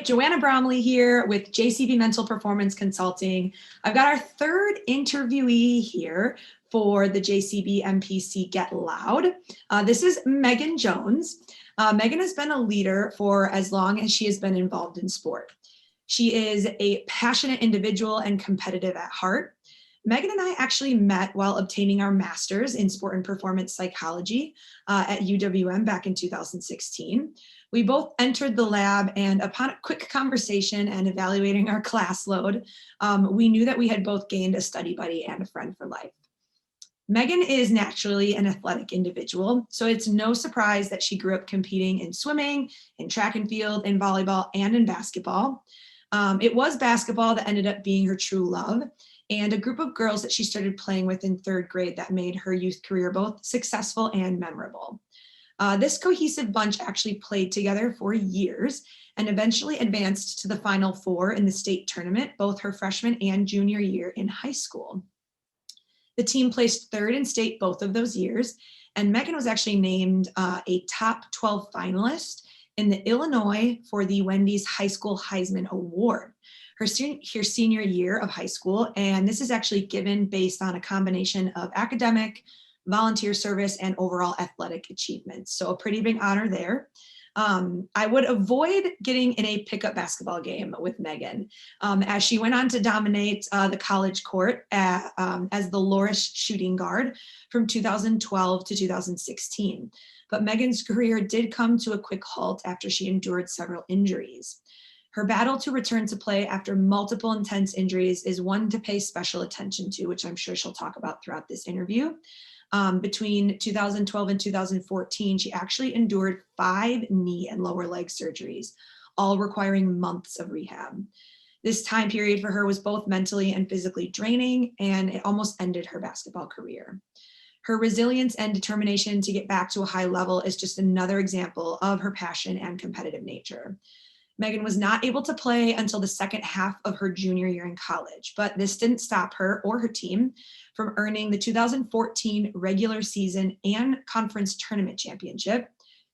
right, Joanna Bromley here with JCB Mental Performance Consulting. I've got our third interviewee here for the JCB MPC Get Loud. This is Megan Jones. Megan has been a leader for as long as she has been involved in sport. She is a passionate individual and competitive at heart. Megan and I actually met while obtaining our master's in sport and performance psychology at UWM back in 2016. We both entered the lab, and upon a quick conversation and evaluating our class load, we knew that we had both gained a study buddy and a friend for life. Megan is naturally an athletic individual, so it's no surprise that she grew up competing in swimming, in track and field, in volleyball, and in basketball. It was basketball that ended up being her true love, and a group of girls that she started playing with in third grade that made her youth career both successful and memorable. This cohesive bunch actually played together for years and eventually advanced to the Final Four in the state tournament, both her freshman and junior year in high school. The team placed third in state both of those years, and Megan was actually named a top 12 finalist in the Illinois for the Wendy's High School Heisman Award, her senior year of high school, and this is actually given based on a combination of academic, volunteer service, and overall athletic achievements. So a pretty big honor there. I would avoid getting in a pickup basketball game with Megan, as she went on to dominate the college court as the Loris shooting guard from 2012 to 2016. But Megan's career did come to a quick halt after she endured several injuries. Her battle to return to play after multiple intense injuries is one to pay special attention to, which I'm sure she'll talk about throughout this interview. Between 2012 and 2014, she actually endured 5 knee and lower leg surgeries, all requiring months of rehab. This time period for her was both mentally and physically draining, and it almost ended her basketball career. Her resilience and determination to get back to a high level is just another example of her passion and competitive nature. Megan was not able to play until the second half of her junior year in college, but this didn't stop her or her team from earning the 2014 regular season and conference tournament championship,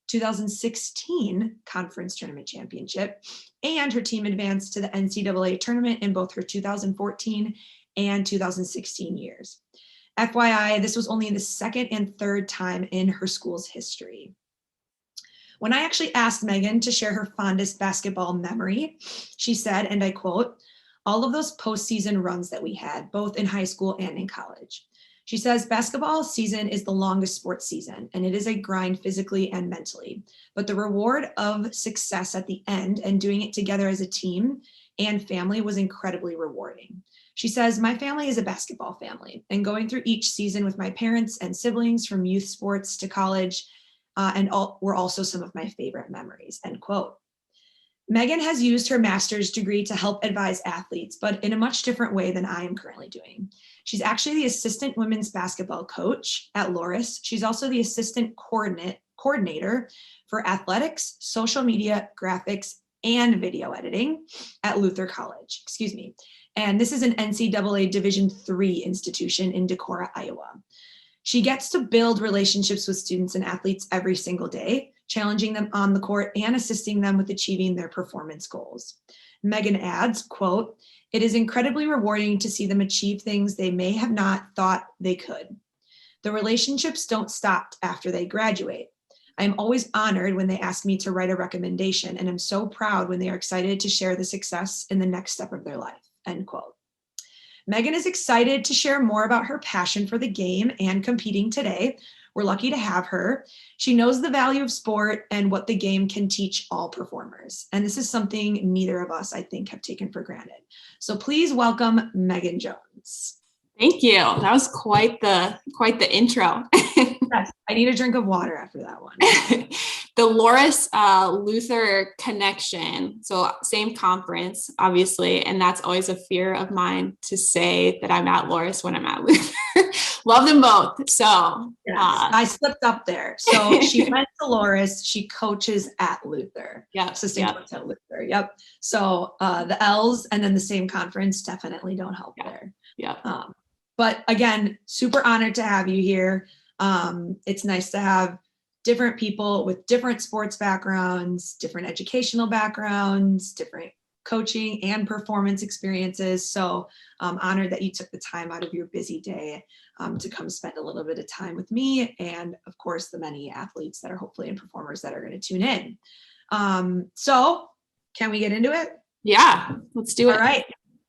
2016 conference tournament championship, and her team advanced to the NCAA tournament in both her 2014 and 2016 years. FYI, this was only the second and third time in her school's history. When I actually asked Megan to share her fondest basketball memory, she said, and I quote, "All of those postseason runs that we had, both in high school and in college." She says, "Basketball season is the longest sports season, and it is a grind physically and mentally. But the reward of success at the end and doing it together as a team and family was incredibly rewarding." She says, "My family is a basketball family, and going through each season with my parents and siblings from youth sports to college were also some of my favorite memories," end quote. Megan has used her master's degree to help advise athletes, but in a much different way than I am currently doing. She's actually the assistant women's basketball coach at Loris. She's also the assistant coordinator for athletics, social media, graphics, and video editing at Luther College, And this is an NCAA Division III institution in Decorah, Iowa. She gets to build relationships with students and athletes every single day, challenging them on the court and assisting them with achieving their performance goals. Megan adds, quote, "It is incredibly rewarding to see them achieve things they may have not thought they could. The relationships don't stop after they graduate. I am always honored when they ask me to write a recommendation, and I'm so proud when they are excited to share the success in the next step of their life," end quote. Megan is excited to share more about her passion for the game and competing today. We're lucky to have her. She knows the value of sport and what the game can teach all performers. And this is something neither of us, I think, have taken for granted. So please welcome Megan Jones. Thank you. That was quite the intro. Yes, I need a drink of water after that one. The Loris Luther connection. So same conference, obviously, and that's always a fear of mine to say that I'm at Loris when I'm at Luther. Love them both. So yes, I slipped up there. So she went to Loris. She coaches at Luther. Yeah. Assistant coach at Luther. Yep. So the L's and then the same conference definitely don't help there. Yeah. But again, super honored to have you here. It's nice to have different people with different sports backgrounds, different educational backgrounds, different coaching and performance experiences. So I'm honored that you took the time out of your busy day to come spend a little bit of time with me, and of course the many athletes that are hopefully and performers that are going to tune in. So can we get into it? Yeah, let's do it. All right.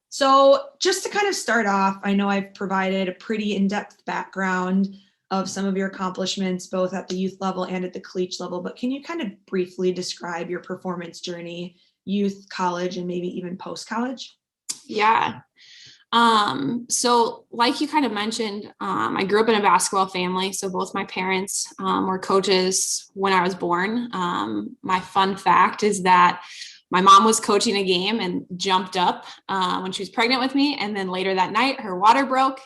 So just to kind of start off, I know I've provided a pretty in-depth background of some of your accomplishments, both at the youth level and at the collegiate level, but can you kind of briefly describe your performance journey, youth, college, and maybe even post-college? Yeah. So like you kind of mentioned, I grew up in a basketball family. So both my parents were coaches when I was born. My fun fact is that my mom was coaching a game and jumped up when she was pregnant with me. And then later that night, her water broke.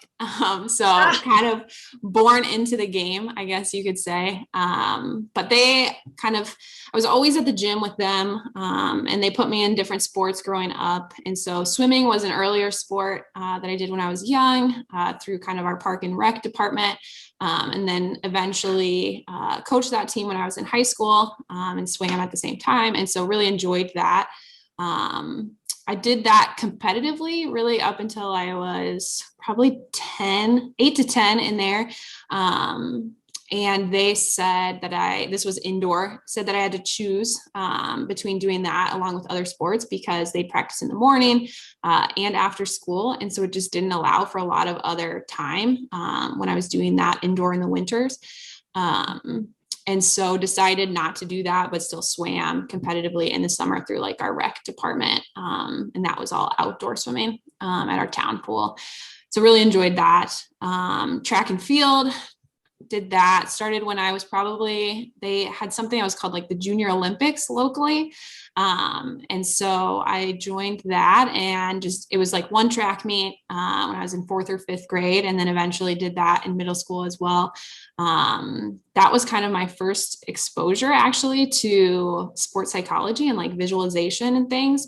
So kind of born into the game, I guess you could say. But they kind of, I was always at the gym with them, and they put me in different sports growing up. And so swimming was an earlier sport that I did when I was young through kind of our park and rec department. And then eventually coached that team when I was in high school and swam at the same time. And so really enjoyed that. I did that competitively really up until I was probably 8 to 10 in there. And they said that this was indoor, said that I had to choose between doing that along with other sports because they practice in the morning and after school. And so it just didn't allow for a lot of other time when I was doing that indoor in the winters. And so decided not to do that, but still swam competitively in the summer through like our rec department. And that was all outdoor swimming at our town pool. So really enjoyed that. Track and field, did that, started when I was they had something that was called like the Junior Olympics locally. And so I joined that, and it was like one track meet when I was in 4th or 5th grade, and then eventually did that in middle school as well. That was kind of my first exposure actually to sports psychology and like visualization and things.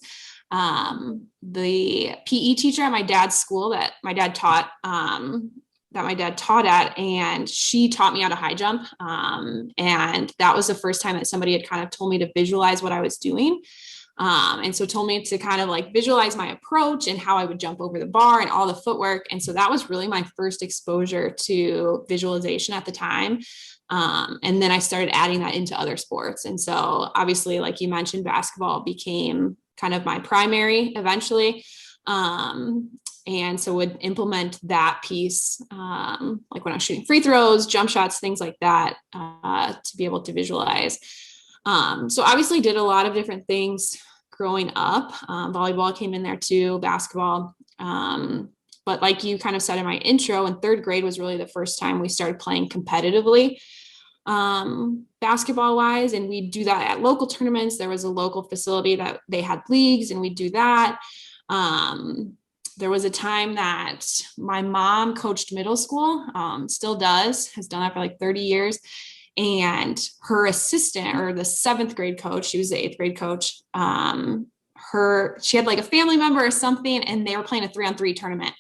The PE teacher at my dad's school that my dad taught at, and she taught me how to high jump. And that was the first time that somebody had kind of told me to visualize what I was doing. And so told me to kind of like visualize my approach and how I would jump over the bar and all the footwork. And so that was really my first exposure to visualization at the time. And then I started adding that into other sports. And so obviously, like you mentioned, basketball became kind of my primary eventually. And so would implement that piece, like when I was shooting free throws, jump shots, things like that, to be able to visualize. So obviously did a lot of different things growing up. Volleyball came in there too, basketball. But like you kind of said in my intro, in 3rd grade was really the first time we started playing competitively, basketball wise. And we do that at local tournaments. There was a local facility that they had leagues, and we do that. There was a time that my mom coached middle school, still has done that for like 30 years. And her assistant, or the 7th grade coach, she was the 8th grade coach. She had like a family member or something, and they were playing a 3-on-3 tournament,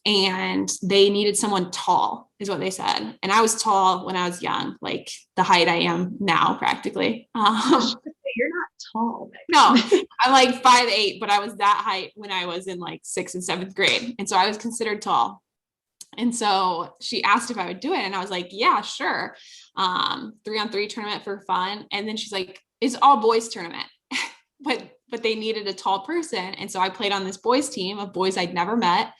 and they needed someone tall is what they said. And I was tall when I was young, like the height I am now practically. You're not tall. No, I'm like 5'8", but I was that height when I was in like 6th and 7th grade. And so I was considered tall. And so she asked if I would do it. And I was like, yeah, sure. 3-on-3 tournament for fun. And then she's like, it's all boys tournament, but they needed a tall person. And so I played on this boys team of boys I'd never met,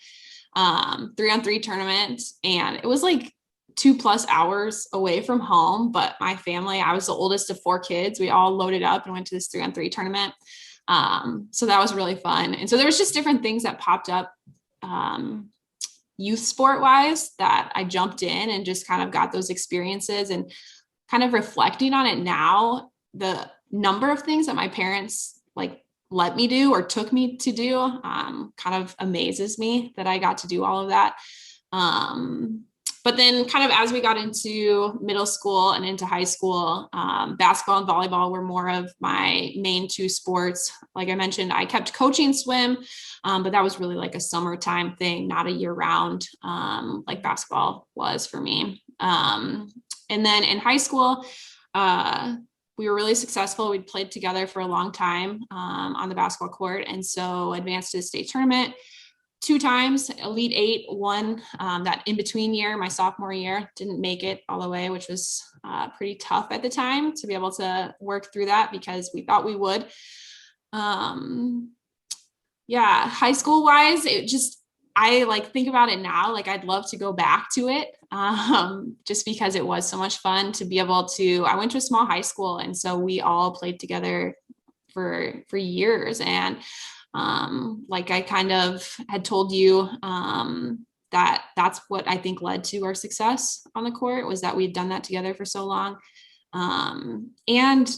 3-on-3 tournament. And it was like 2+ hours away from home, but my family, I was the oldest of 4 kids. We all loaded up and went to this 3-on-3 tournament. So that was really fun. And so there was just different things that popped up, youth sport wise, that I jumped in and just kind of got those experiences. And kind of reflecting on it now, the number of things that my parents like let me do or took me to do, kind of amazes me that I got to do all of that. But then kind of as we got into middle school and into high school, basketball and volleyball were more of my main 2 sports. Like I mentioned, I kept coaching swim, but that was really like a summertime thing, not a year round, like basketball was for me. And then in high school, we were really successful. We'd played together for a long time on the basketball court. And so advanced to the state tournament 2 times, Elite 8, one that in-between year, my sophomore year, didn't make it all the way, which was pretty tough at the time to be able to work through that because we thought we would. Yeah, high school wise, I like think about it now, like I'd love to go back to it just because it was so much fun to be able to, I went to a small high school and so we all played together for years. And like I kind of had told you, that's what I think led to our success on the court, was that we'd done that together for so long. And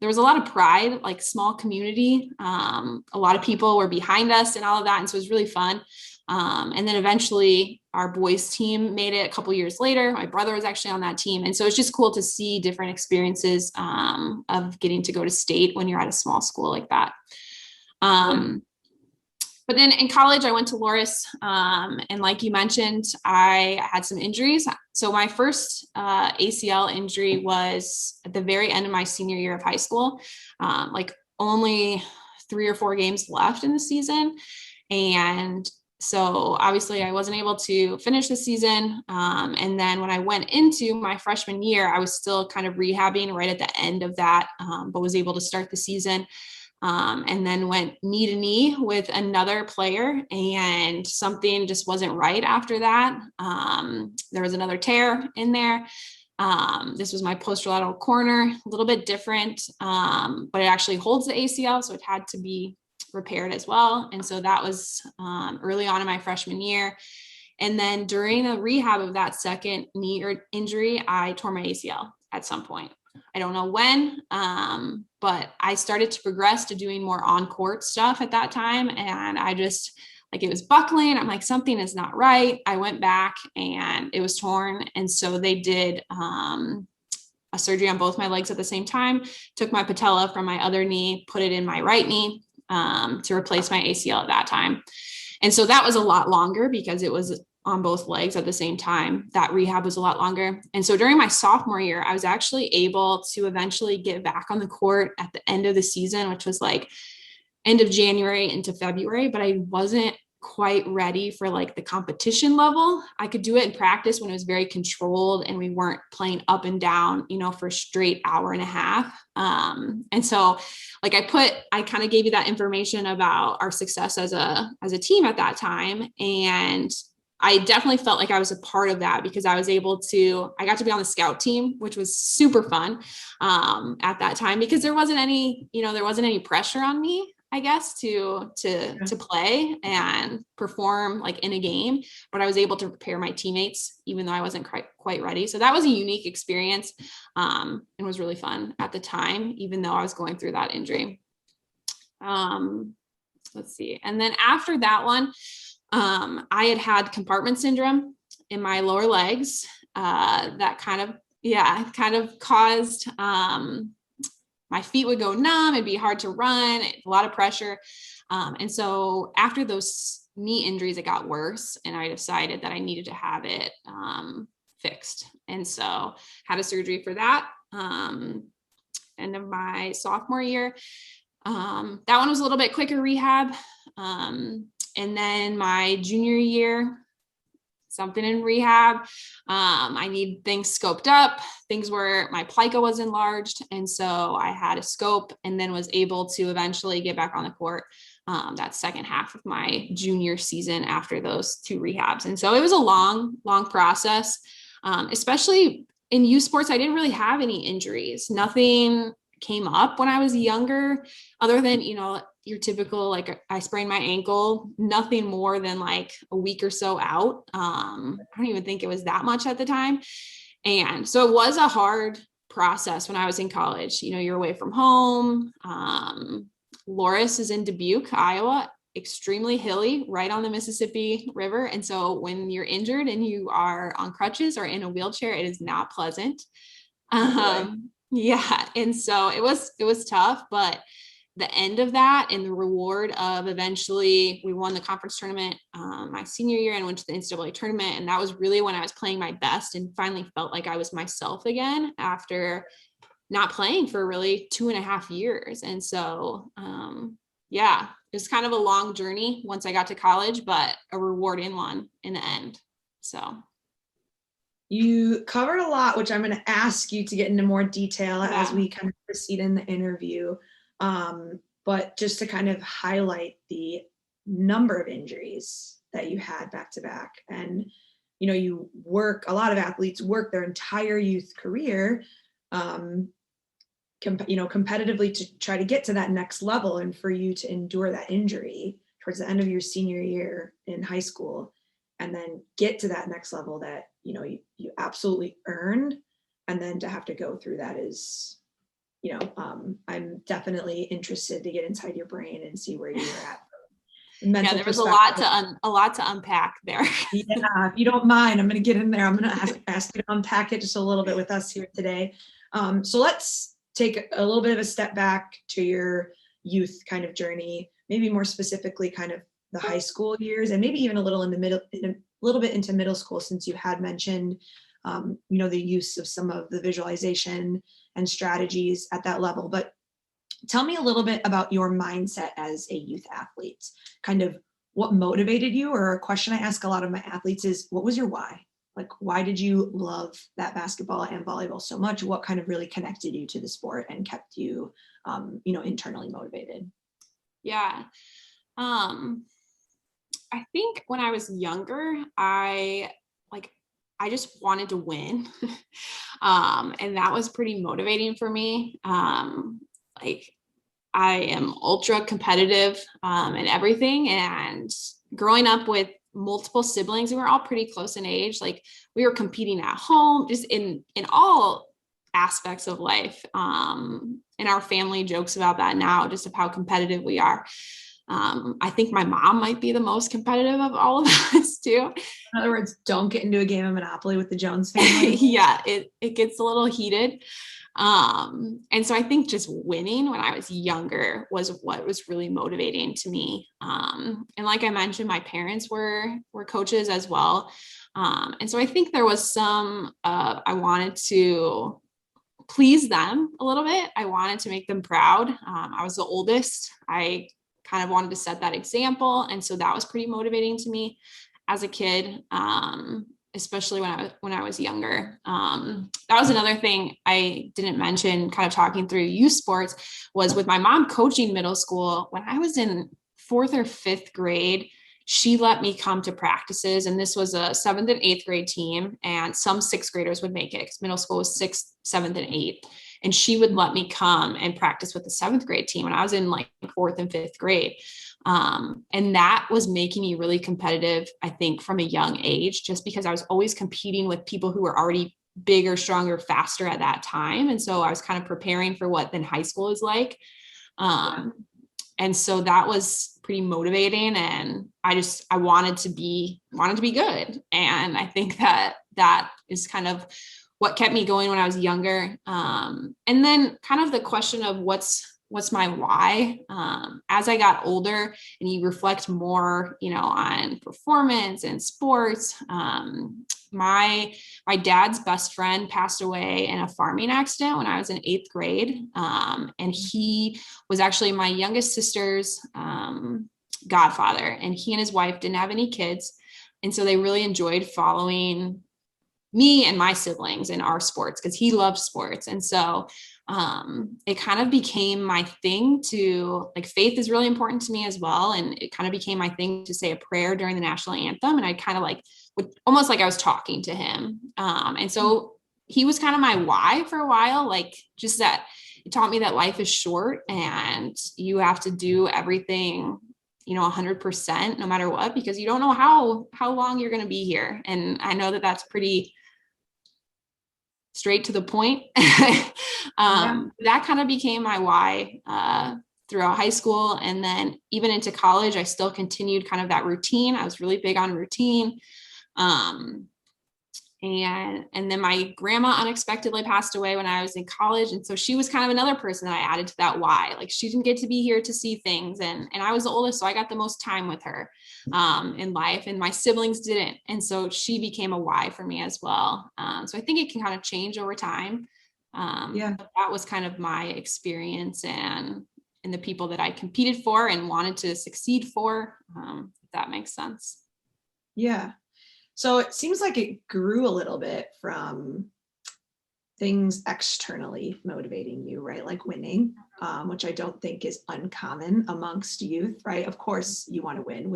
there was a lot of pride, like small community. A lot of people were behind us and all of that. And so it was really fun. And then eventually our boys team made it a couple years later. My brother was actually on that team. And so it's just cool to see different experiences of getting to go to state when you're at a small school like that. But then in college, I went to Loras. And like you mentioned, I had some injuries. So my first ACL injury was at the very end of my senior year of high school, like only 3 or 4 games left in the season. And so obviously I wasn't able to finish the season. And then when I went into my freshman year, I was still kind of rehabbing right at the end of that, but was able to start the season. And then went knee to knee with another player and something just wasn't right after that. There was another tear in there. This was my posterolateral corner, a little bit different, but it actually holds the ACL. So it had to be repaired as well. And so that was early on in my freshman year. And then during the rehab of that second knee injury, I tore my ACL at some point. I don't know when, but I started to progress to doing more on-court stuff at that time. And I just, like, it was buckling. I'm like, something is not right. I went back and it was torn. And so they did a surgery on both my legs at the same time, took my patella from my other knee, put it in my right knee to replace my ACL at that time. And so that was a lot longer because it was on both legs at the same time. That rehab was a lot longer. And so during my sophomore year, I was actually able to eventually get back on the court at the end of the season, which was like end of January into February, but I wasn't quite ready for like the competition level. I could do it in practice when it was very controlled and we weren't playing up and down, for a straight hour and a half. And so like I kind of gave you that information about our success as a team at that time. And I definitely felt like I was a part of that because I got to be on the scout team, which was super fun at that time because there wasn't any pressure on me, I guess, to play and perform like in a game, but I was able to prepare my teammates, even though I wasn't quite ready. So that was a unique experience and was really fun at the time, even though I was going through that injury. Let's see. And then after that one, I had compartment syndrome in my lower legs that kind of caused my feet would go numb. It'd be hard to run, a lot of pressure. And so after those knee injuries, it got worse and I decided that I needed to have it fixed. And so had a surgery for that end of my sophomore year. That one was a little bit quicker rehab. And then my junior year, something in rehab. I need things scoped up. Things where my plica was enlarged. And so I had a scope and then was able to eventually get back on the court that second half of my junior season after those 2 rehabs. And so it was a long, long process, especially in youth sports. I didn't really have any injuries. Nothing came up when I was younger, other than, your typical, like I sprained my ankle, nothing more than like a week or so out. I don't even think it was that much at the time. And so it was a hard process when I was in college. You're away from home. Loras is in Dubuque, Iowa, extremely hilly, right on the Mississippi River. And so when you're injured and you are on crutches or in a wheelchair, it is not pleasant. Yeah. And so it was tough, but the end of that and the reward of eventually we won the conference tournament my senior year and went to the NCAA tournament. And that was really when I was playing my best and finally felt like I was myself again after not playing for really 2.5 years. And so, yeah, it was kind of a long journey once I got to college, but a rewarding one in the end. So you covered a lot, which I'm going to ask you to get into more detail as we kind of proceed in the interview. But just to kind of highlight the number of injuries that you had back to back. And, you know, a lot of athletes work their entire youth career, competitively to try to get to that next level. And for you to endure that injury towards the end of your senior year in high school, and then get to that next level that, you know, you absolutely earned. And then to have to go through that is, you know, I'm definitely interested to get inside your brain and see where you were at. Yeah, there was a lot to unpack there. Yeah, if you don't mind, I'm going to get in there. I'm going to ask you to unpack it just a little bit with us here today. So let's take a little bit of a step back to your youth kind of journey, maybe more specifically kind of the high school years, and maybe even a little bit into middle school, since you had mentioned, you know, the use of some of the visualization and strategies at that level. But tell me a little bit about your mindset as a youth athlete, kind of what motivated you, or a question I ask a lot of my athletes is, what was your why? Like, why did you love that basketball and volleyball so much? What kind of really connected you to the sport and kept you, you know, internally motivated? Yeah. I think when I was younger, I just wanted to win. And that was pretty motivating for me. Like, I am ultra competitive in everything. And growing up with multiple siblings, we were all pretty close in age. Like, we were competing at home, just in all aspects of life. And our family jokes about that now, just of how competitive we are. I think my mom might be the most competitive of all of us too. In other words, don't get into a game of Monopoly with the Jones family. Yeah, it gets a little heated. And so I think just winning when I was younger was what was really motivating to me. And like I mentioned, my parents were coaches as well. And so I think there was some, I wanted to please them a little bit. I wanted to make them proud. I was the oldest. I kind of wanted to set that example. And so that was pretty motivating to me as a kid, especially when I was younger. That was another thing I didn't mention, kind of talking through youth sports, was with my mom coaching middle school. When I was in 4th or 5th grade, she let me come to practices. And this was a 7th and 8th grade team. And some 6th graders would make it, because middle school was 6th, 7th, and 8th. And she would let me come and practice with the 7th grade team when I was in like 4th and 5th grade. And that was making me really competitive, I think, from a young age, just because I was always competing with people who were already bigger, stronger, faster at that time. And so I was kind of preparing for what then high school is like. And so that was pretty motivating. And I wanted to be good. And I think that is kind of what kept me going when I was younger. And then kind of the question of what's my why, as I got older and you reflect more, you know, on performance and sports. My dad's best friend passed away in a farming accident when I was in 8th grade. And he was actually my youngest sister's godfather, and he and his wife didn't have any kids. And so they really enjoyed following me and my siblings in our sports, because he loved sports. And so it kind of became my thing to, like, faith is really important to me as well. And it kind of became my thing to say a prayer during the national anthem. And I kind of would almost like I was talking to him. And so he was kind of my why for a while, like, just that it taught me that life is short and you have to do everything, you know, 100% no matter what, because you don't know how long you're going to be here. And I know that that's pretty straight to the point. That kind of became my why throughout high school. And then even into college, I still continued kind of that routine. I was really big on routine. And then my grandma unexpectedly passed away when I was in college. And so she was kind of another person that I added to that why. Like, she didn't get to be here to see things. And I was the oldest, so I got the most time with her in life, and my siblings didn't. And so she became a why for me as well. So I think it can kind of change over time. But that was kind of my experience and the people that I competed for and wanted to succeed for, if that makes sense. Yeah. So it seems like it grew a little bit from things externally motivating you, right? Like winning, which I don't think is uncommon amongst youth, right? Of course you want to win.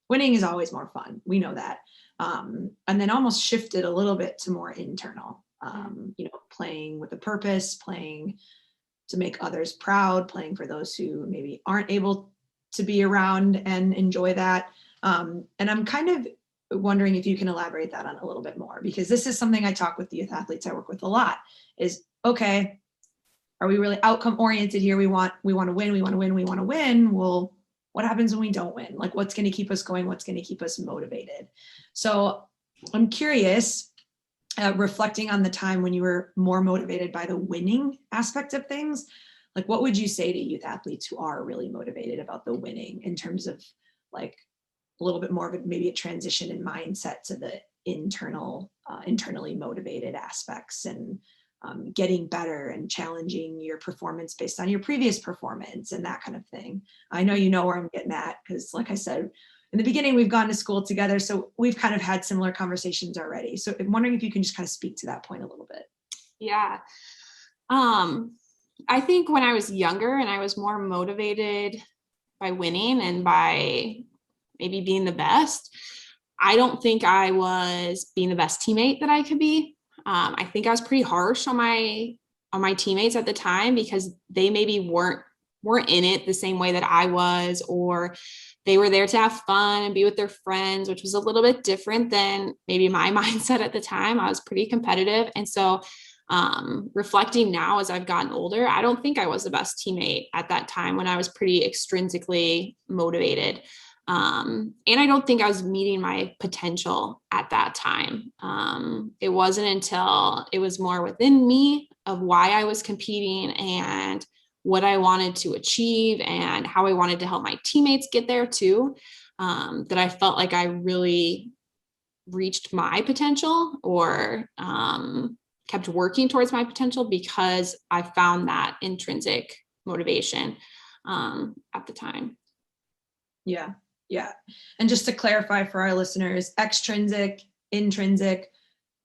Winning is always more fun. We know that. And then almost shifted a little bit to more internal, playing with a purpose, playing to make others proud, playing for those who maybe aren't able to be around and enjoy that. And I'm kind of wondering if you can elaborate that on a little bit more, because this is something I talk with the youth athletes I work with a lot is, okay, are we really outcome oriented here? We want to win. Well, what happens when we don't win? Like, what's going to keep us going? What's going to keep us motivated? So I'm curious, reflecting on the time when you were more motivated by the winning aspect of things, like what would you say to youth athletes who are really motivated about the winning in terms of like a little bit more of maybe a transition in mindset to the internally motivated aspects and getting better and challenging your performance based on your previous performance and that kind of thing? I know you know where I'm getting at, because like I said, in the beginning, we've gone to school together, so we've kind of had similar conversations already. So I'm wondering if you can just kind of speak to that point a little bit. Yeah. I think when I was younger and I was more motivated by winning and by maybe being the best, I don't think I was being the best teammate that I could be. I think I was pretty harsh on my teammates at the time because they maybe weren't in it the same way that I was, or they were there to have fun and be with their friends, which was a little bit different than maybe my mindset at the time. I was pretty competitive. And so reflecting now as I've gotten older, I don't think I was the best teammate at that time when I was pretty extrinsically motivated. And I don't think I was meeting my potential at that time. It wasn't until it was more within me of why I was competing and what I wanted to achieve and how I wanted to help my teammates get there too, that I felt like I really reached my potential or kept working towards my potential because I found that intrinsic motivation at the time. Yeah. Yeah. And just to clarify for our listeners, extrinsic, intrinsic,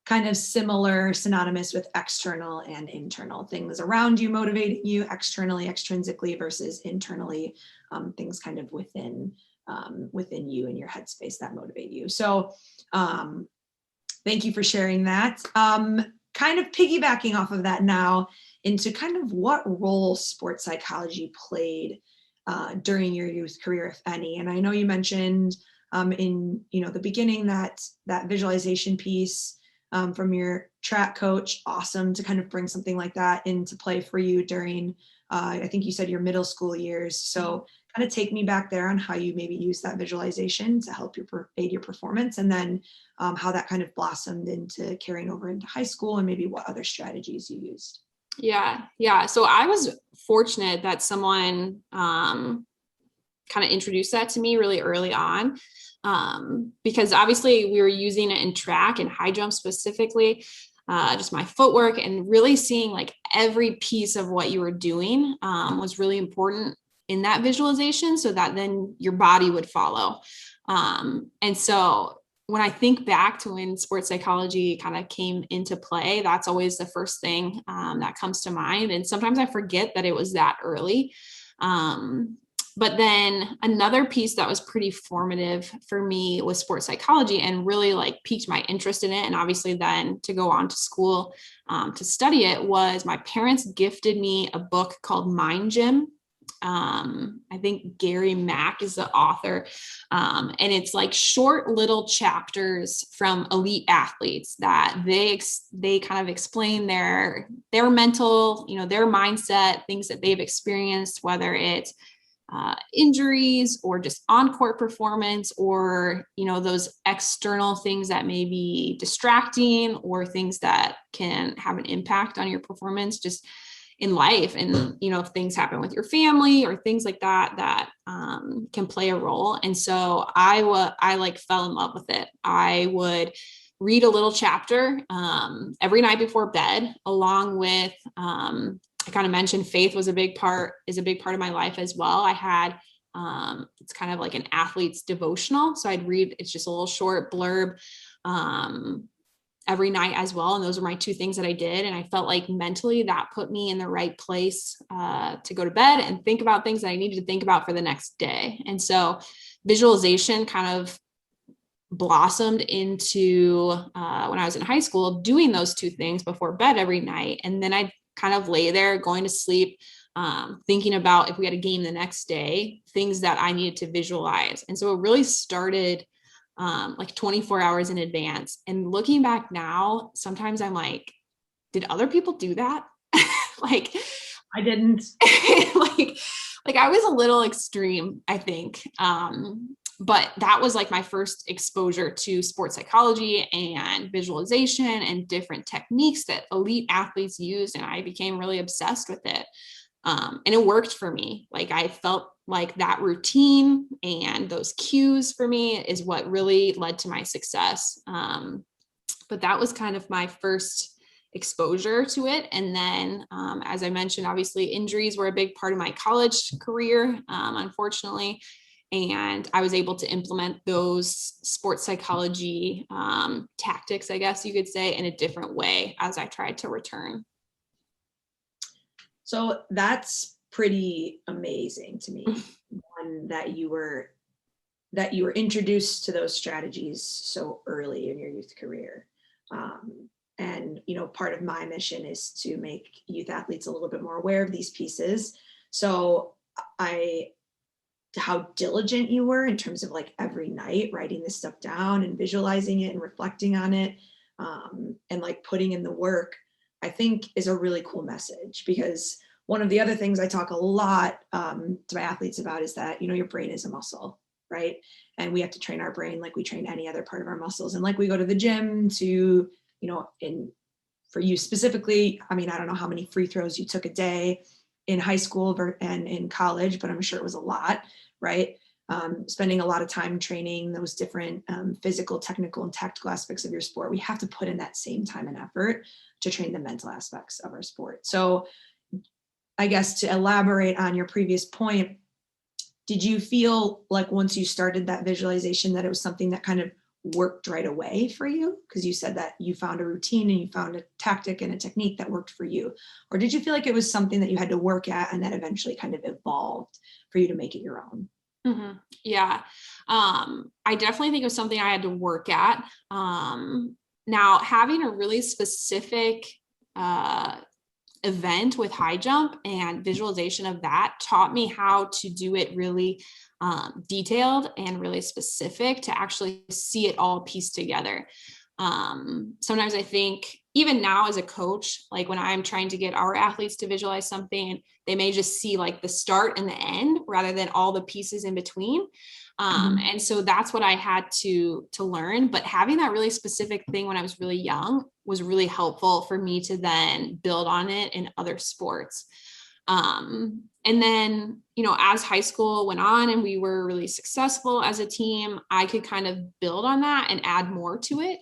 kind of similar, synonymous with external and internal things around you motivating you externally, extrinsically versus internally, things kind of within you and your headspace that motivate you. So thank you for sharing that. Kind of piggybacking off of that now into kind of what role sports psychology played during your youth career, if any. And I know you mentioned in the beginning that visualization piece from your track coach, awesome to kind of bring something like that into play for you during, I think you said your middle school years. So kind of take me back there on how you maybe use that visualization to help aid your performance, and then how that kind of blossomed into carrying over into high school and maybe what other strategies you used. Yeah. So I was fortunate that someone kind of introduced that to me really early on. Because obviously we were using it in track and high jump specifically, just my footwork, and really seeing like every piece of what you were doing was really important in that visualization so that then your body would follow. And so when I think back to when sports psychology kind of came into play, that's always the first thing that comes to mind. And sometimes I forget that it was that early. But then another piece that was pretty formative for me was sports psychology and really like piqued my interest in it. And obviously then to go on to school to study it was my parents gifted me a book called Mind Gym. I think Gary Mack is the author. And it's like short little chapters from elite athletes that they kind of explain their mental, their mindset, things that they've experienced, whether it's injuries or just on-court performance or, those external things that may be distracting or things that can have an impact on your performance just in life. And, if things happen with your family or things like that can play a role. And so I fell in love with it. I would read a little chapter every night before bed, along with, I kind of mentioned faith is a big part of my life as well. I had, it's kind of like an athlete's devotional. So I'd read, it's just a little short blurb every night as well. And those are my two things that I did. And I felt like mentally that put me in the right place to go to bed and think about things that I needed to think about for the next day. And so visualization kind of blossomed into when I was in high school, doing those two things before bed every night. And then I'd kind of lay there going to sleep, thinking about if we had a game the next day, things that I needed to visualize. And so it really started like 24 hours in advance. And looking back now, sometimes I'm like, did other people do that? Like, I didn't. like I was a little extreme, I think. But that was like my first exposure to sports psychology and visualization and different techniques that elite athletes use. And I became really obsessed with it. And it worked for me. Like I felt like that routine and those cues for me is what really led to my success. But that was kind of my first exposure to it. And then, as I mentioned, obviously injuries were a big part of my college career, unfortunately. And I was able to implement those sports psychology tactics, I guess you could say, in a different way as I tried to return. So that's pretty amazing to me. One, that you were introduced to those strategies so early in your youth career. And, part of my mission is to make youth athletes a little bit more aware of these pieces. So how diligent you were in terms of like every night writing this stuff down and visualizing it and reflecting on it, and like putting in the work, I think is a really cool message. Because one of the other things I talk a lot to my athletes about is that, your brain is a muscle, right? And we have to train our brain like we train any other part of our muscles. And like we go to the gym to, for you specifically, I mean, I don't know how many free throws you took a day in high school and in college, but I'm sure it was a lot, right? Spending a lot of time training those different physical, technical, and tactical aspects of your sport. We have to put in that same time and effort to train the mental aspects of our sport. So I guess to elaborate on your previous point, did you feel like once you started that visualization that it was something that kind of worked right away for you? Because you said that you found a routine and you found a tactic and a technique that worked for you. Or did you feel like it was something that you had to work at and that eventually kind of evolved for you to make it your own? Mm-hmm. Yeah. I definitely think it was something I had to work at. Now, having a really specific event with high jump and visualization of that taught me how to do it really detailed and really specific to actually see it all pieced together. Sometimes I think even now as a coach, like when I'm trying to get our athletes to visualize something, they may just see like the start and the end rather than all the pieces in between. And so that's what I had to learn. But having that really specific thing when I was really young was really helpful for me to then build on it in other sports. And then, as high school went on and we were really successful as a team, I could kind of build on that and add more to it.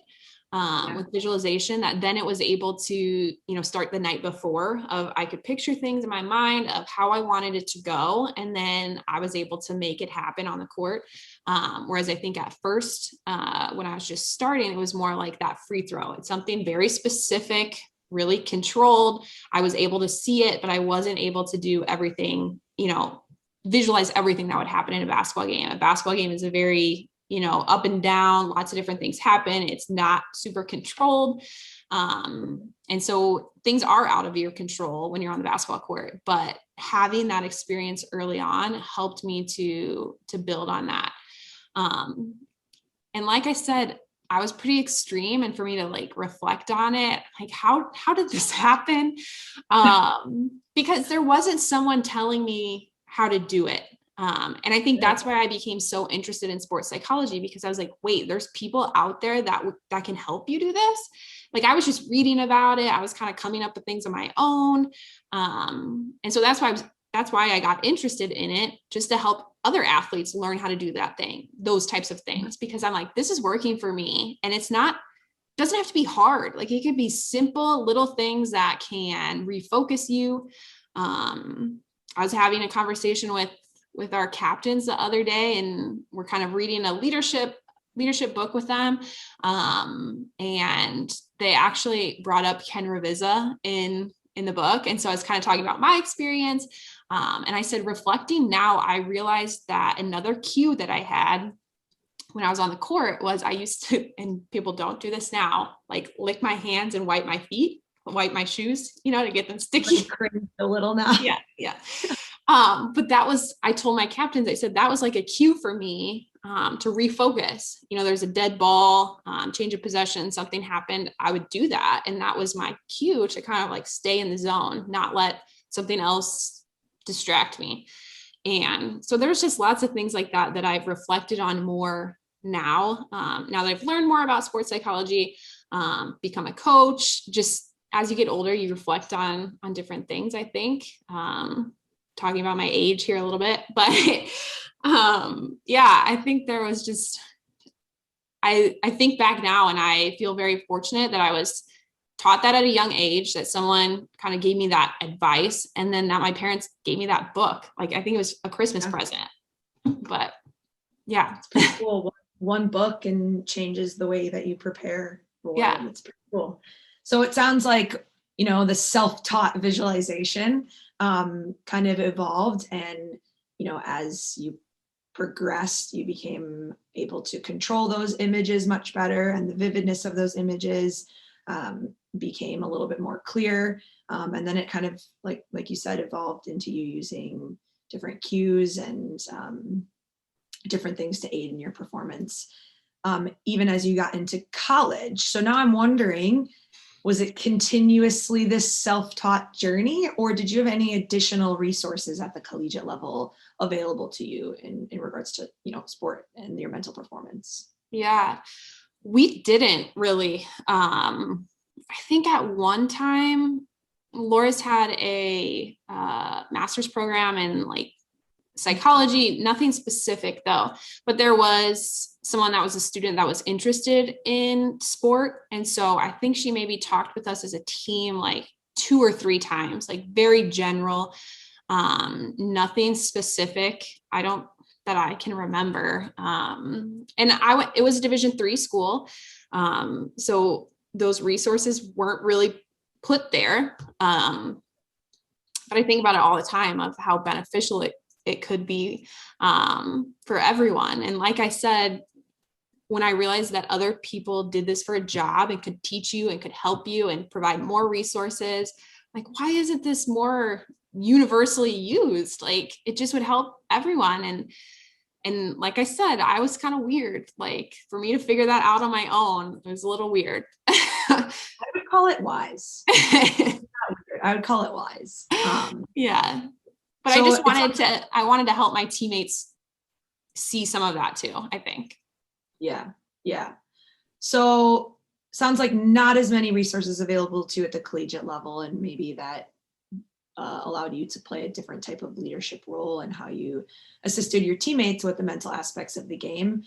With visualization, that then it was able to, start the night before of I could picture things in my mind of how I wanted it to go. And then I was able to make it happen on the court. Whereas I think at first, when I was just starting, it was more like that free throw. It's something very specific, really controlled. I was able to see it, but I wasn't able to do everything, visualize everything that would happen in a basketball game. A basketball game is a very up and down, lots of different things happen. It's not super controlled. And so things are out of your control when you're on the basketball court, but having that experience early on helped me to build on that. And like I said, I was pretty extreme, and for me to like reflect on it, like how did this happen? Because there wasn't someone telling me how to do it. And I think that's why I became so interested in sports psychology, because I was like, wait, there's people out there that can help you do this. Like I was just reading about it. I was kind of coming up with things on my own. And so that's why I got interested in it, just to help other athletes learn how to do those types of things, because I'm like, this is working for me. And it's not doesn't have to be hard. Like it could be simple little things that can refocus you. I was having a conversation with our captains the other day, and we're kind of reading a leadership book with them. And they actually brought up Ken Reviza in the book. And so I was kind of talking about my experience. And I said, reflecting now, I realized that another cue that I had when I was on the court was I used to, and people don't do this now, like lick my hands and wipe my feet, wipe my shoes, to get them sticky. Like cringe a little now. Yeah. But I told my captains, I said, that was like a cue for me to refocus. There's a dead ball, change of possession, something happened. I would do that. And that was my cue to kind of like stay in the zone, not let something else distract me. And so there's just lots of things like that I've reflected on more now, now that I've learned more about sports psychology, become a coach. Just as you get older, you reflect on different things, I think. Talking about my age here a little bit, but I think there was just, I think back now and I feel very fortunate that I was taught that at a young age, that someone kind of gave me that advice, and then that my parents gave me that book. Like, I think it was a Christmas present, but yeah. It's pretty cool. One book and changes the way that you prepare for it. It's pretty cool. So it sounds like, the self-taught visualization kind of evolved, and, as you progressed, you became able to control those images much better, and the vividness of those images became a little bit more clear. And then it kind of, like you said, evolved into you using different cues and different things to aid in your performance, even as you got into college. So now I'm wondering, was it continuously this self-taught journey, or did you have any additional resources at the collegiate level available to you in regards to, sport and your mental performance? Yeah, we didn't really. I think at one time, Laura's had a master's program in like psychology, nothing specific though, but there was someone that was a student that was interested in sport. And so I think she maybe talked with us as a team like 2 or 3 times, like very general, nothing specific. That I can remember. And it was a Division III school. So those resources weren't really put there. But I think about it all the time of how beneficial it could be for everyone. And like I said, when I realized that other people did this for a job and could teach you and could help you and provide more resources, like, why isn't this more universally used? Like, it just would help everyone. And like I said, I was kind of weird. Like, for me to figure that out on my own, it was a little weird. I would call it wise. I would call it wise. Yeah. But so I wanted to help my teammates see some of that too, I think. Yeah. So sounds like not as many resources available to you at the collegiate level, and maybe that allowed you to play a different type of leadership role and how you assisted your teammates with the mental aspects of the game.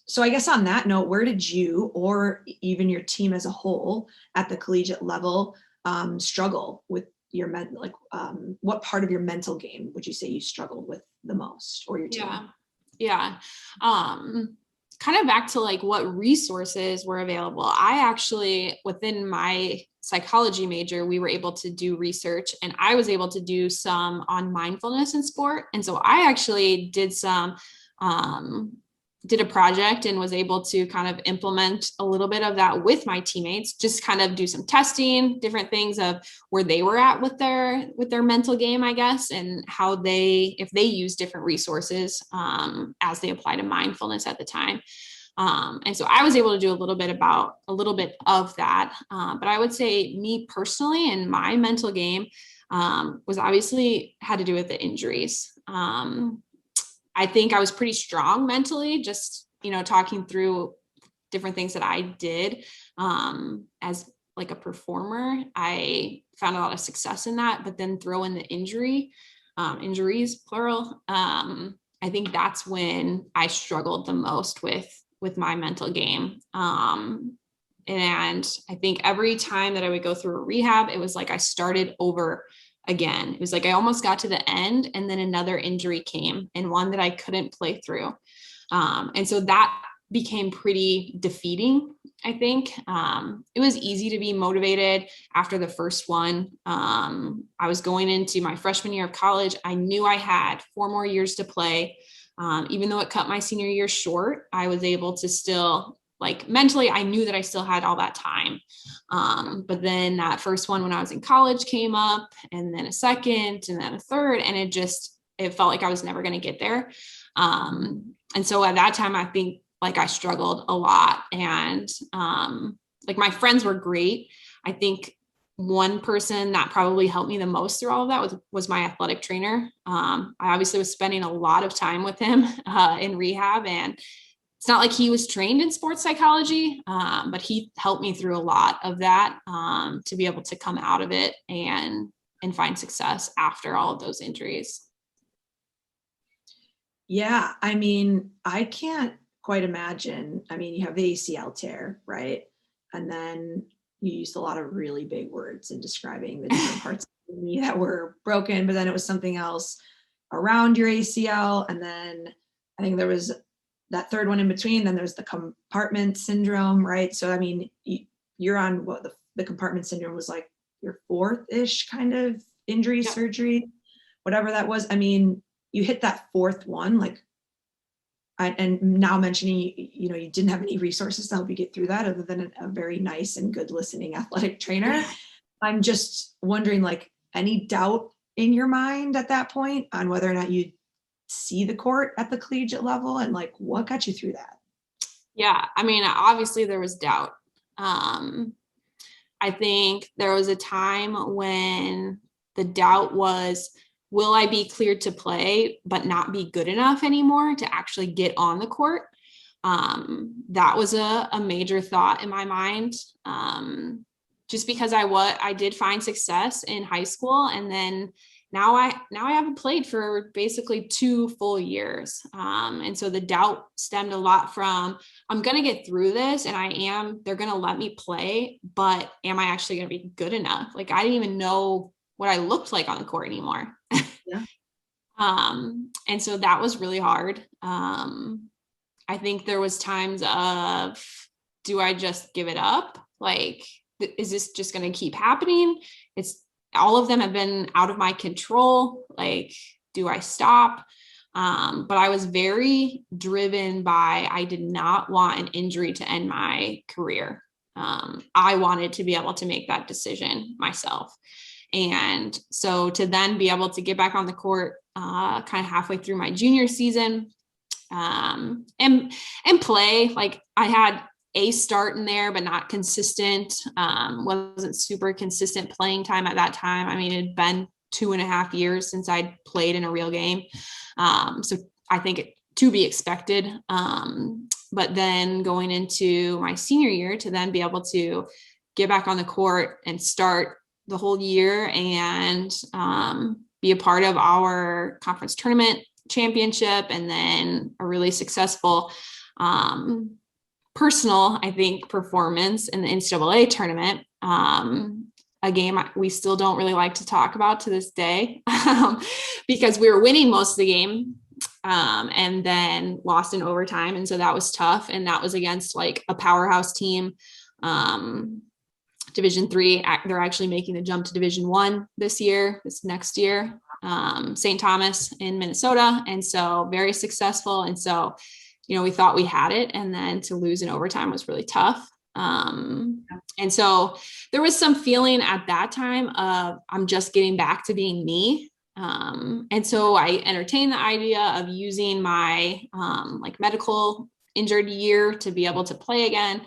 So I guess on that note, where did you, or even your team as a whole at the collegiate level, struggle with your what part of your mental game would you say you struggled with the most, or your team? Yeah. Kind of back to like what resources were available. I actually, within my psychology major, we were able to do research, and I was able to do some on mindfulness in sport. And so I actually did a project and was able to kind of implement a little bit of that with my teammates, just kind of do some testing, different things of where they were at with their mental game, I guess, and how if they use different resources as they apply to mindfulness at the time. And so I was able to do a little bit of that. But I would say me personally and my mental game was obviously had to do with the injuries. I think I was pretty strong mentally, just, talking through different things that I did as like a performer. I found a lot of success in that, but then throw in the injuries, plural. I think that's when I struggled the most with my mental game. And I think every time that I would go through a rehab, it was like I started over again. It was like I almost got to the end and then another injury came, and one that I couldn't play through. And so that became pretty defeating, I think. It was easy to be motivated after the first one. I was going into my freshman year of college. I knew I had 4 more years to play. Even though it cut my senior year short, I was able to still, like, mentally, I knew that I still had all that time. But then that first one when I was in college came up, and then a second, and then a third, and it felt like I was never going to get there. And so at that time, I think, like, I struggled a lot, and like, my friends were great. I think one person that probably helped me the most through all of that was my athletic trainer. I obviously was spending a lot of time with him in rehab, and it's not like he was trained in sports psychology, but he helped me through a lot of that, to be able to come out of it and find success after all of those injuries. Yeah, I mean, I can't quite imagine. I mean, you have the ACL tear, right? And then you used a lot of really big words in describing the different parts of me that were broken, but then it was something else around your ACL. And then I think there was that third one in between. Then there's the compartment syndrome, right? So, I mean, you're on what the compartment syndrome was like your fourth-ish kind of injury, Yep. surgery, whatever that was. I mean, you hit that fourth one, like, and now mentioning, you didn't have any resources to help you get through that other than a very nice and good listening athletic trainer. I'm just wondering, like, any doubt in your mind at that point on whether or not you'd see the court at the collegiate level, and like, what got you through that? Yeah, I mean, obviously there was doubt. I think there was a time when the doubt was, will I be cleared to play, but not be good enough anymore to actually get on the court? That was a major thought in my mind. Just because I did find success in high school, and then now I haven't played for basically 2 full years. And so the doubt stemmed a lot from, I'm going to get through this, and they're going to let me play, but am I actually going to be good enough? Like, I didn't even know what I looked like on the court anymore. Yeah. And so that was really hard. I think there was times of, do I just give it up? Like, is this just going to keep happening? All of them have been out of my control. Like, do I stop? But I was very driven by, I did not want an injury to end my career. I wanted to be able to make that decision myself. And so to then be able to get back on the court kind of halfway through my junior season, and play, like, I had a start in there, but not consistent. Wasn't super consistent playing time at that time. I mean, it had been 2.5 years since I'd played in a real game. So I think to be expected. But then going into my senior year, to then be able to get back on the court and start the whole year and be a part of our conference tournament championship, and then a really successful personal, I think, performance in the NCAA tournament. A game we still don't really like to talk about to this day, because we were winning most of the game, and then lost in overtime. And so that was tough. And that was against, like, a powerhouse team. Division III, they're actually making the jump to Division I this next year, St. Thomas in Minnesota. And so very successful. And so, we thought we had it, and then to lose in overtime was really tough. And so there was some feeling at that time of, I'm just getting back to being me. And so I entertained the idea of using my like medical injured year to be able to play again.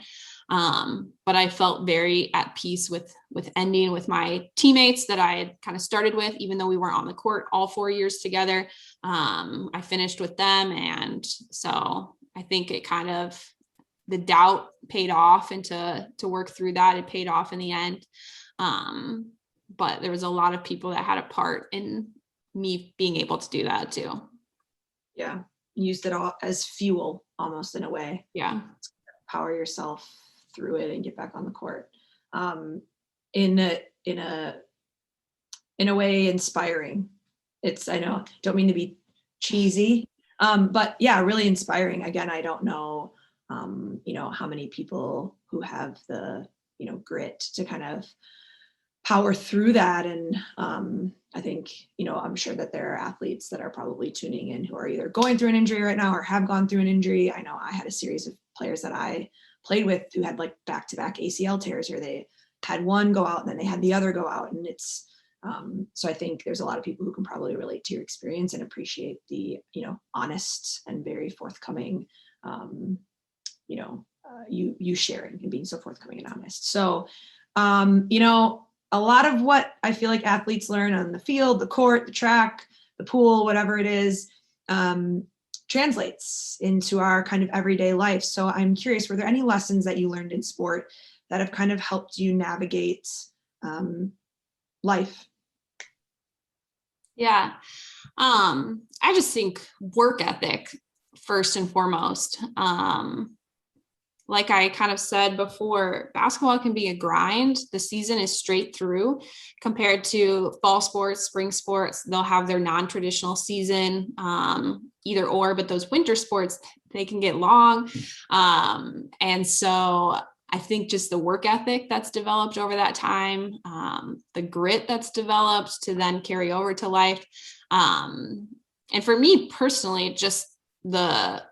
But I felt very at peace with ending with my teammates that I had kind of started with, even though we weren't on the court all 4 years together. I finished with them. And so I think it kind of, the doubt paid off, and to work through that, it paid off in the end. But there was a lot of people that had a part in me being able to do that too. Yeah. Used it all as fuel, almost, in a way. Yeah. Power yourself through it and get back on the court. In a way, inspiring. I know, don't mean to be cheesy, but yeah, really inspiring. Again, I don't know, how many people who have the, grit to kind of power through that. And I think, I'm sure that there are athletes that are probably tuning in who are either going through an injury right now or have gone through an injury. I know I had a series of players that I played with who had like back-to-back ACL tears, or they had one go out and then they had the other go out. And it's, so I think there's a lot of people who can probably relate to your experience and appreciate the, honest and very forthcoming, you sharing and being so forthcoming and honest. So, a lot of what I feel like athletes learn on the field, the court, the track, the pool, whatever it is, translates into our kind of everyday life. So I'm curious, were there any lessons that you learned in sport that have kind of helped you navigate life? Yeah. I just think work ethic first and foremost. Like I kind of said before, basketball can be a grind. The season is straight through compared to fall sports, spring sports. They'll have their non-traditional season, either or, but those winter sports, they can get long. And so I think just the work ethic that's developed over that time, the grit that's developed to then carry over to life. And for me personally, just the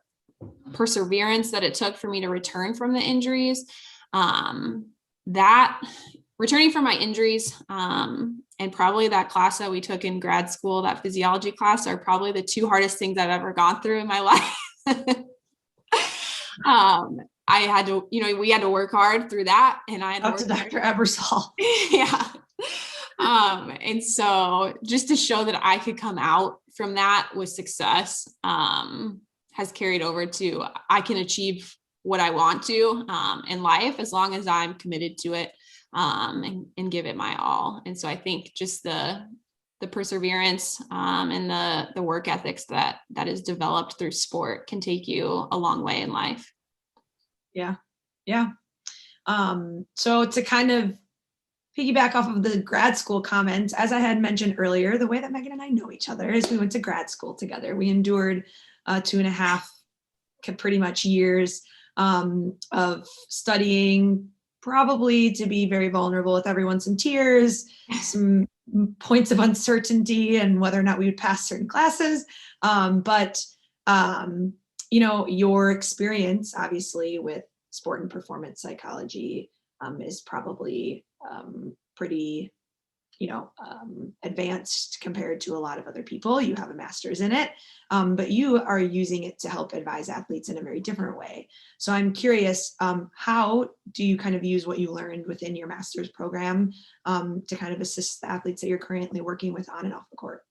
perseverance that it took for me to return from the injuries, that returning from my injuries, and probably that class that we took in grad school, that physiology class, are probably the two hardest things I've ever gone through in my life. I had to, we had to work hard through that, and I had to Up to Dr. Ebersol. Yeah. And so just to show that I could come out from that with success, has carried over to I can achieve what I want to in life as long as I'm committed to it, and give it my all. And so I think just the perseverance and the work ethics that is developed through sport can take you a long way in life. Yeah. Yeah. So to kind of piggyback off of the grad school comments, as I had mentioned earlier, the way that Megan and I know each other is we went to grad school together. We endured 2.5 pretty much years of studying, probably to be very vulnerable with everyone, some tears, some points of uncertainty and whether or not we would pass certain classes. But your experience obviously with sport and performance psychology is probably pretty advanced compared to a lot of other people. You have a master's in it, but you are using it to help advise athletes in a very different way. So I'm curious, how do you kind of use what you learned within your master's program to kind of assist the athletes that you're currently working with on and off the court?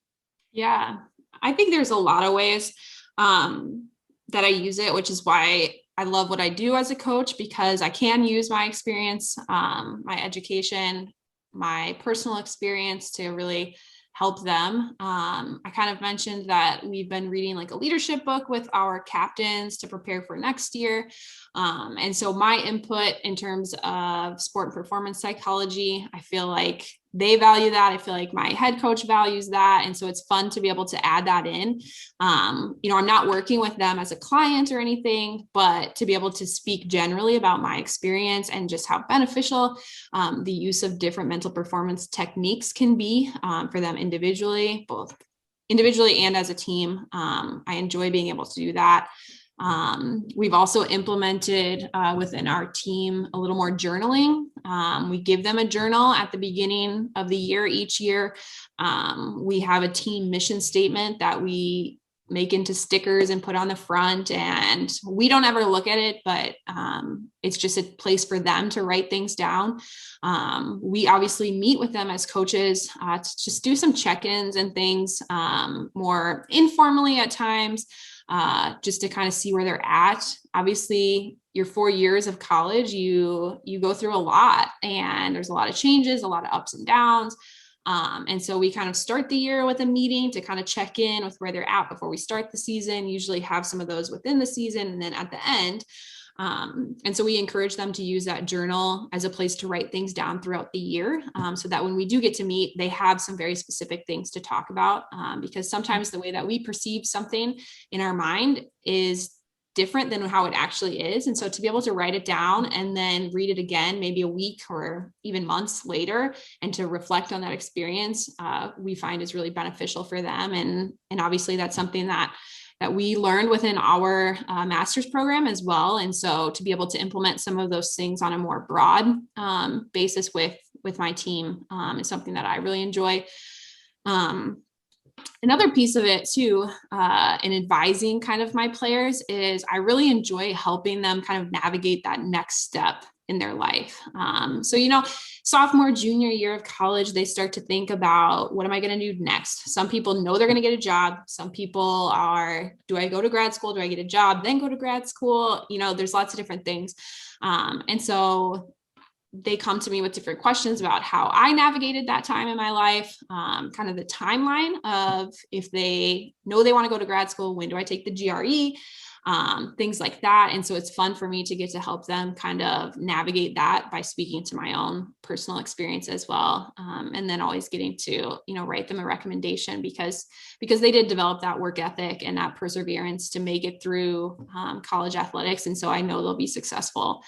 Yeah, I think there's a lot of ways that I use it, which is why I love what I do as a coach, because I can use my experience, my education, my personal experience to really help them. I kind of mentioned that we've been reading like a leadership book with our captains to prepare for next year. And so my input in terms of sport and performance psychology, I feel like they value that. I feel like my head coach values that. And so it's fun to be able to add that in. I'm not working with them as a client or anything, but to be able to speak generally about my experience and just how beneficial the use of different mental performance techniques can be for them individually, both individually and as a team. I enjoy being able to do that. We've also implemented within our team a little more journaling. We give them a journal at the beginning of the year each year. We have a team mission statement that we make into stickers and put on the front, and we don't ever look at it, but it's just a place for them to write things down. We obviously meet with them as coaches to just do some check-ins and things more informally at times, just to kind of see where they're at. Obviously, your 4 years of college, you go through a lot, and there's a lot of changes, a lot of ups and downs. And so we kind of start the year with a meeting to kind of check in with where they're at before we start the season, usually have some of those within the season. And then at the end, And so we encourage them to use that journal as a place to write things down throughout the year, so that when we do get to meet, they have some very specific things to talk about, because sometimes the way that we perceive something in our mind is different than how it actually is. And so to be able to write it down and then read it again, maybe a week or even months later, and to reflect on that experience, we find is really beneficial for them. And obviously that's something that we learned within our master's program as well. And so to be able to implement some of those things on a more broad basis with my team is something that I really enjoy. Another piece of it too, in advising kind of my players, is I really enjoy helping them kind of navigate that next step in their life. So, sophomore, junior year of college, they start to think about, what am I going to do next? Some people know they're going to get a job. Some people are, do I go to grad school? Do I get a job, then go to grad school? There's lots of different things. And so they come to me with different questions about how I navigated that time in my life, kind of the timeline of, if they know they want to go to grad school, when do I take the GRE, things like that. And so it's fun for me to get to help them kind of navigate that by speaking to my own personal experience as well. And then always getting to, write them a recommendation because they did develop that work ethic and that perseverance to make it through college athletics. And so I know they'll be successful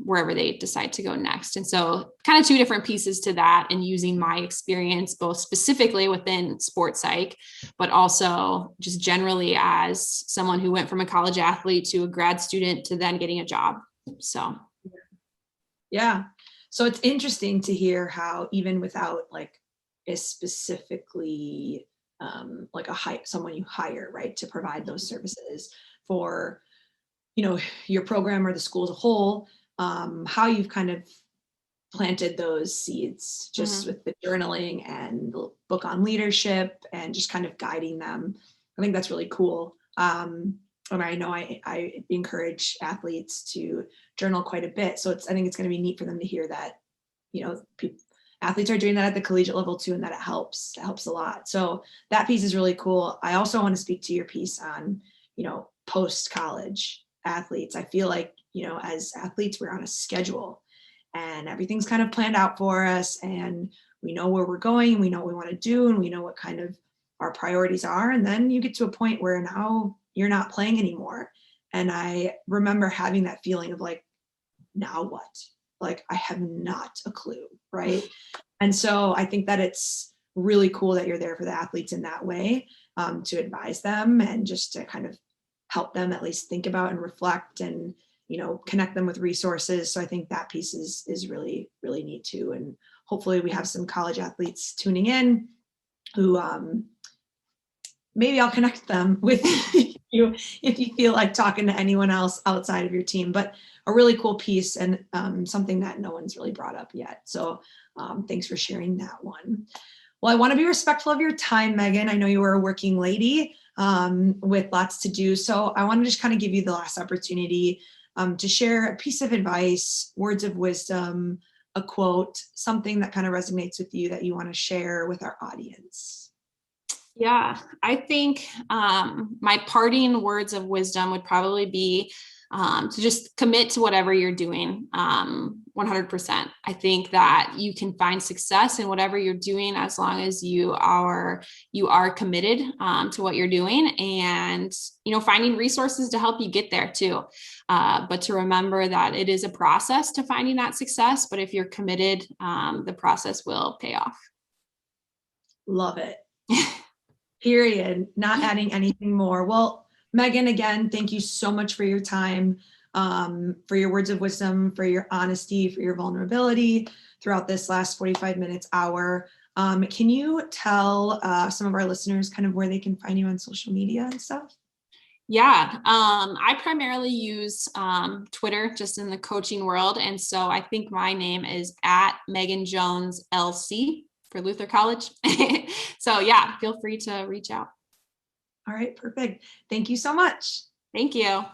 wherever they decide to go next. And so kind of two different pieces to that, and using my experience, both specifically within sports psych, but also just generally as someone who went from a college athlete to a grad student to then getting a job. So. Yeah. So it's interesting to hear how, even without like a specifically someone you hire, right, to provide those services for, your program or the school as a whole, how you've kind of planted those seeds just with the journaling and the book on leadership and just kind of guiding them. I think that's really cool. And I know I encourage athletes to journal quite a bit. So I think it's going to be neat for them to hear that, athletes are doing that at the collegiate level too, and that it helps a lot. So that piece is really cool. I also want to speak to your piece on, post-college athletes. I feel like, as athletes, we're on a schedule and everything's kind of planned out for us, and we know where we're going, and we know what we want to do, and we know what kind of our priorities are. And then you get to a point where now you're not playing anymore. And I remember having that feeling of like, now what? Like, I have not a clue, right? And so I think that it's really cool that you're there for the athletes in that way, to advise them and just to kind of help them at least think about and reflect and, connect them with resources. So I think that piece is really, really neat too. And hopefully we have some college athletes tuning in who maybe I'll connect them with you if you feel like talking to anyone else outside of your team. But a really cool piece, and something that no one's really brought up yet. So thanks for sharing that one. Well, I want to be respectful of your time, Megan. I know you are a working lady with lots to do. So I want to just kind of give you the last opportunity to share a piece of advice, words of wisdom, a quote, something that kind of resonates with you that you want to share with our audience. Yeah, I think my parting words of wisdom would probably be to just commit to whatever you're doing 100%. I think that you can find success in whatever you're doing as long as you are committed to what you're doing, and finding resources to help you get there too. But to remember that it is a process to finding that success, but if you're committed, the process will pay off. Love it. Period. Not adding anything more. Well, Megan, again, thank you so much for your time, for your words of wisdom, for your honesty, for your vulnerability throughout this last 45 minutes, hour. Can you tell some of our listeners kind of where they can find you on social media and stuff? Yeah, I primarily use Twitter just in the coaching world. And so I think my name is at Megan Jones LC for Luther College. So yeah, feel free to reach out. All right, perfect. Thank you so much. Thank you.